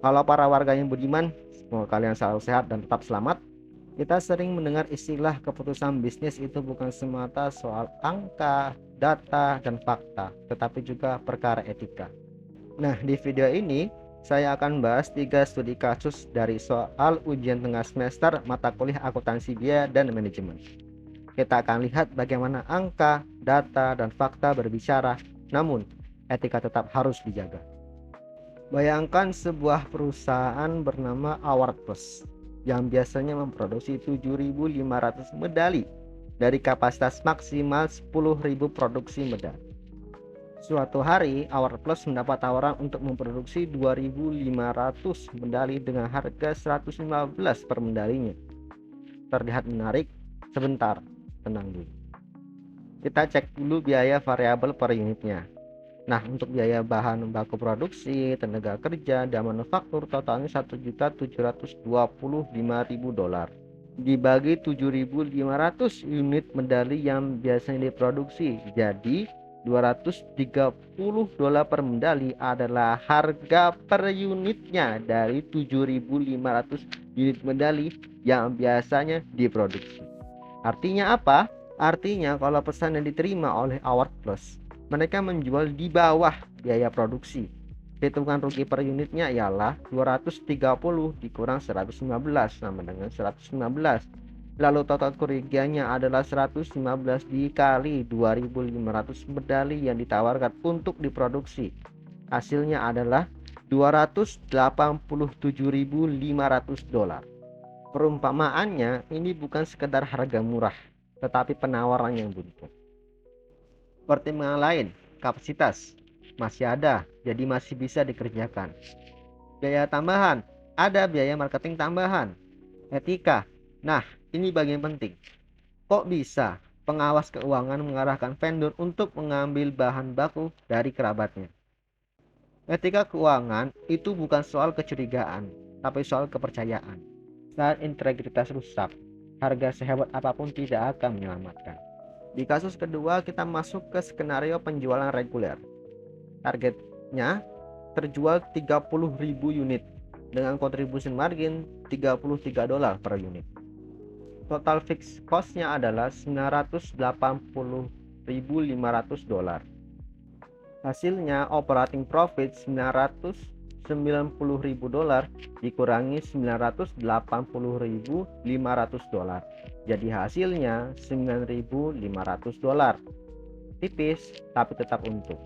Kalau para warga yang budiman, semoga kalian selalu sehat dan tetap selamat. Kita sering mendengar istilah keputusan bisnis itu bukan semata soal angka, data, dan fakta, tetapi juga perkara etika. Nah, di video ini saya akan bahas 3 studi kasus dari soal ujian tengah semester mata kuliah akuntansi biaya dan manajemen. Kita akan lihat bagaimana angka, data, dan fakta berbicara, namun etika tetap harus dijaga. Bayangkan sebuah perusahaan bernama Award Plus yang biasanya memproduksi 7.500 medali dari kapasitas maksimal 10.000 produksi medali. Suatu hari, Award Plus mendapat tawaran untuk memproduksi 2.500 medali dengan harga 115 per medalinya. Terlihat menarik? Sebentar, tenang dulu. Kita cek dulu biaya variabel per unitnya. Nah, untuk biaya bahan baku produksi, tenaga kerja, dan manufaktur totalnya $1.725.000 dibagi 7.500 unit medali yang biasanya diproduksi. Jadi $230 per medali adalah harga per unitnya dari 7.500 unit medali yang biasanya diproduksi. Artinya apa? Artinya kalau pesan yang diterima oleh Award Plus, mereka menjual di bawah biaya produksi. Hitungan rugi per unitnya ialah 230 dikurang 115 sama dengan 115. Lalu total kerugiannya adalah 115 dikali 2.500 medali yang ditawarkan untuk diproduksi. Hasilnya adalah $287.500. Perumpamaannya, ini bukan sekedar harga murah, tetapi penawaran yang buntu. Pertimbangan lain, kapasitas masih ada, jadi masih bisa dikerjakan. Biaya tambahan, ada biaya marketing tambahan. Etika, nah ini bagian penting. Kok bisa pengawas keuangan mengarahkan vendor untuk mengambil bahan baku dari kerabatnya? Etika keuangan itu bukan soal kecurigaan, tapi soal kepercayaan. Saat integritas rusak, harga sehebat apapun tidak akan menyelamatkan. Di kasus kedua, kita masuk ke skenario penjualan reguler. Targetnya terjual 30.000 unit dengan contribution margin $33 per unit. Total fixed cost-nya adalah $980.500. Hasilnya operating profit $990.000 dikurangi $980.500. Jadi hasilnya $9.500. Tipis tapi tetap untung.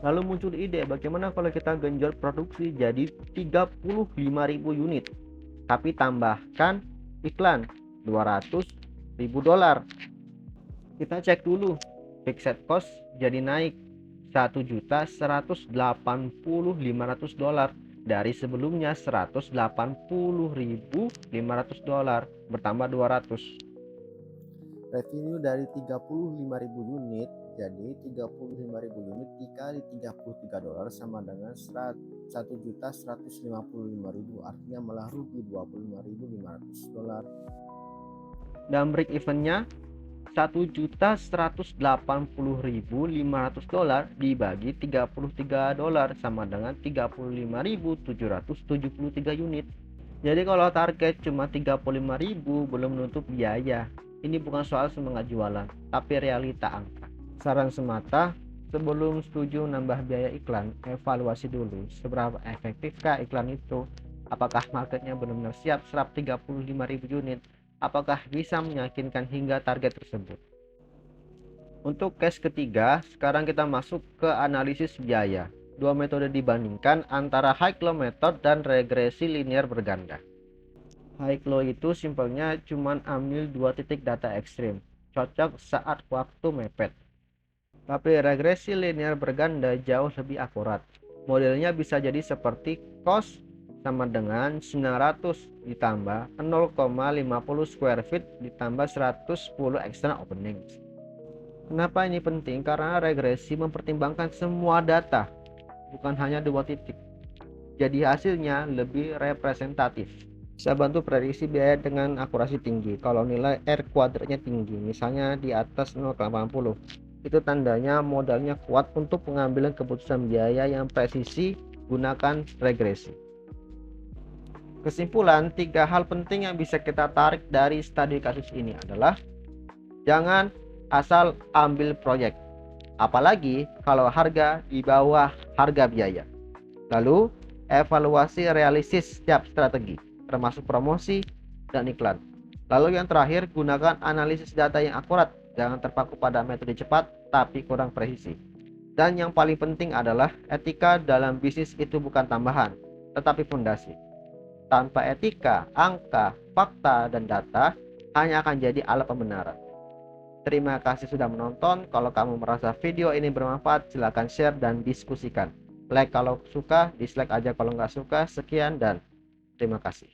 Lalu muncul ide, bagaimana kalau kita genjot produksi jadi 35.000 unit, tapi tambahkan iklan $200.000. Kita cek dulu, fixed cost jadi naik $1.180.500 dari sebelumnya $180.500 bertambah 200. Revenue dari 35.000 unit jadi 35.000 unit dikali $33 sama dengan $1.150.000, artinya malah rugi $25.500. Dan break evennya $1.180.500 dibagi $33 sama dengan 35.773 unit. Jadi kalau target cuma 35.000 belum menutup biaya. Ini bukan soal semangat jualan, tapi realita angka. Saran semata, sebelum setuju nambah biaya iklan, evaluasi dulu seberapa efektifkah iklan itu. Apakah marketnya benar-benar siap serap 35.000 unit? Apakah bisa meyakinkan hingga target tersebut? Untuk case ketiga, sekarang kita masuk ke analisis biaya. Dua metode dibandingkan antara high-low method dan regresi linear berganda. High-low itu simpelnya cuman ambil 2 titik data ekstrim, cocok saat waktu mepet. Tapi regresi linear berganda jauh lebih akurat. Modelnya bisa jadi seperti cost sama dengan 900 ditambah 0,50 square feet ditambah 110 extra opening. Kenapa ini penting? Karena regresi mempertimbangkan semua data, bukan hanya 2 titik. Jadi hasilnya lebih representatif. Bisa bantu prediksi biaya dengan akurasi tinggi. Kalau nilai R kuadratnya tinggi, misalnya di atas 0,80, itu tandanya modalnya kuat untuk pengambilan keputusan biaya yang presisi gunakan regresi. Kesimpulan, 3 hal penting yang bisa kita tarik dari studi kasus ini adalah jangan asal ambil proyek, apalagi kalau harga di bawah harga biaya. Lalu, evaluasi realistis setiap strategi, termasuk promosi dan iklan. Lalu yang terakhir, gunakan analisis data yang akurat, jangan terpaku pada metode cepat tapi kurang presisi. Dan yang paling penting adalah etika dalam bisnis itu bukan tambahan, tetapi fondasi. Tanpa etika, angka, fakta, dan data hanya akan jadi alat pembenaran. Terima kasih sudah menonton. Kalau kamu merasa video ini bermanfaat, silahkan share dan diskusikan. Like kalau suka, dislike aja kalau nggak suka. Sekian dan terima kasih.